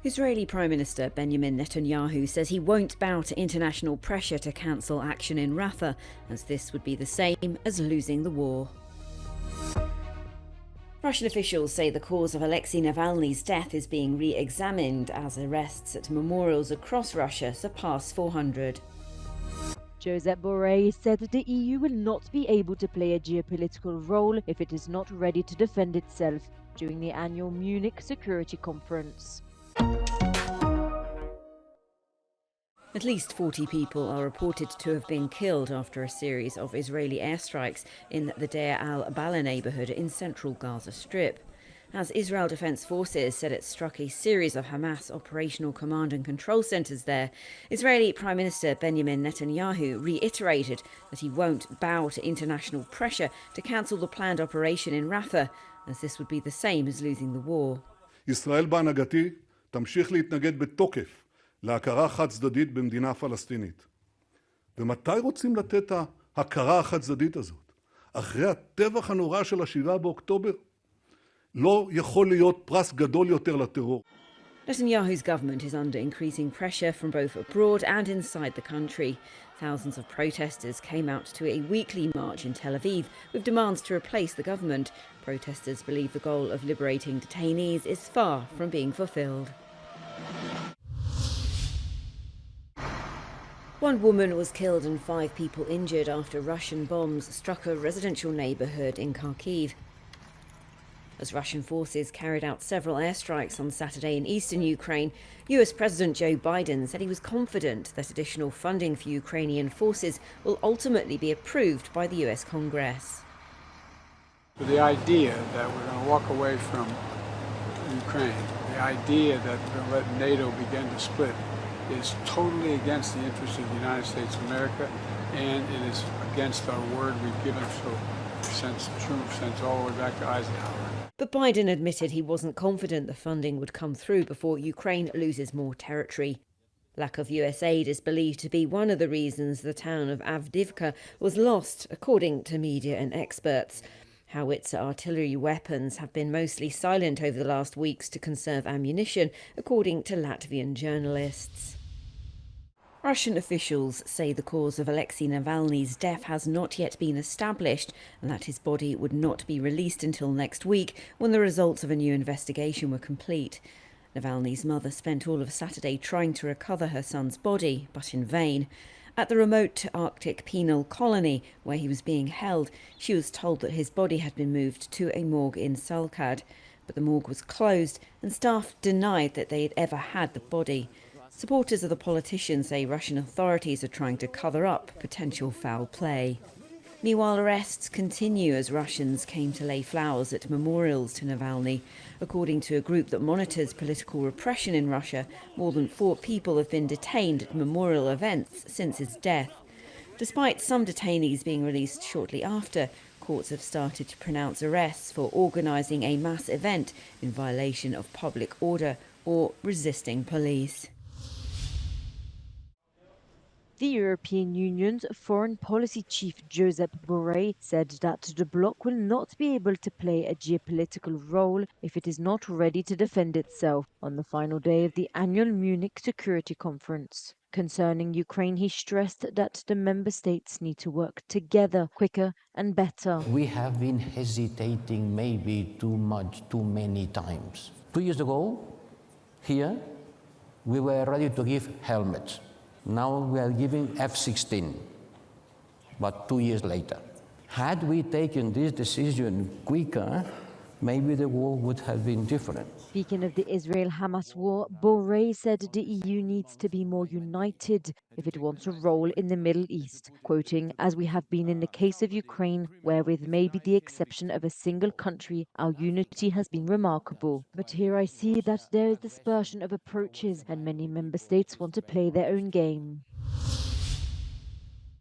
Israeli Prime Minister Benjamin Netanyahu says he won't bow to international pressure to cancel action in Rafah, as this would be the same as losing the war. Russian officials say the cause of Alexei Navalny's death is being re-examined as arrests at memorials across Russia surpass 400. Josep Borrell said that the EU will not be able to play a geopolitical role if it is not ready to defend itself during the annual Munich Security Conference. At least 40 people are reported to have been killed after a series of Israeli airstrikes in the Deir al-Bala neighbourhood in central Gaza Strip. As Israel Defense Forces said it struck a series of Hamas operational command and control centres there, Israeli Prime Minister Benjamin Netanyahu reiterated that he won't bow to international pressure to cancel the planned operation in Rafah, as this would be the same as losing the war. ישראל בהנהגתי תמשיך להתנגד בתוקף להכרה חד צדדית במדינה פלסטינית. ומתי רוצים לתת ההכרה החד צדדית הזאת? אחרי הטבח הנורא של ה-7 באוקטובר? לא יכול להיות פרס גדול יותר לטרור. Netanyahu's government is under increasing pressure from both abroad and inside the country. Thousands of protesters came out to a weekly march in Tel Aviv with demands to replace the government. Protesters believe the goal of liberating detainees is far from being fulfilled. One woman was killed and 5 people injured after Russian bombs struck a residential neighbourhood in Kharkiv. As Russian forces carried out several airstrikes on Saturday in eastern Ukraine, US President Joe Biden said he was confident that additional funding for Ukrainian forces will ultimately be approved by the US Congress. So the idea that we're going to walk away from Ukraine, the idea that we're going to let NATO begin to split, is totally against the interests of the United States of America, and it is against our word we've given since all the way back to Eisenhower. But Biden admitted he wasn't confident the funding would come through before Ukraine loses more territory. Lack of US aid is believed to be one of the reasons the town of Avdiivka was lost, according to media and experts. Howitzer artillery weapons have been mostly silent over the last weeks to conserve ammunition, according to Latvian journalists. Russian officials say the cause of Alexei Navalny's death has not yet been established and that his body would not be released until next week when the results of a new investigation were complete. Navalny's mother spent all of Saturday trying to recover her son's body, but in vain. At the remote Arctic penal colony where he was being held, she was told that his body had been moved to a morgue in Salkad, but the morgue was closed and staff denied that they had ever had the body. Supporters of the politician say Russian authorities are trying to cover up potential foul play. Meanwhile, arrests continue as Russians came to lay flowers at memorials to Navalny. According to a group that monitors political repression in Russia, more than 4 people have been detained at memorial events since his death. Despite some detainees being released shortly after, courts have started to pronounce arrests for organising a mass event in violation of public order or resisting police. The European Union's foreign policy chief Josep Borrell said that the bloc will not be able to play a geopolitical role if it is not ready to defend itself on the final day of the annual Munich Security Conference. Concerning Ukraine, he stressed that the member states need to work together quicker and better. We have been hesitating maybe too many times. 2 years ago, here, we were ready to give helmets. Now we are giving F-16, but 2 years later. Had we taken this decision quicker, maybe the war would have been different. Speaking of the Israel-Hamas war, Borrell said the EU needs to be more united if it wants a role in the Middle East, quoting, "As we have been in the case of Ukraine, where with maybe the exception of a single country, our unity has been remarkable. But here I see that there is dispersion of approaches and many member states want to play their own game."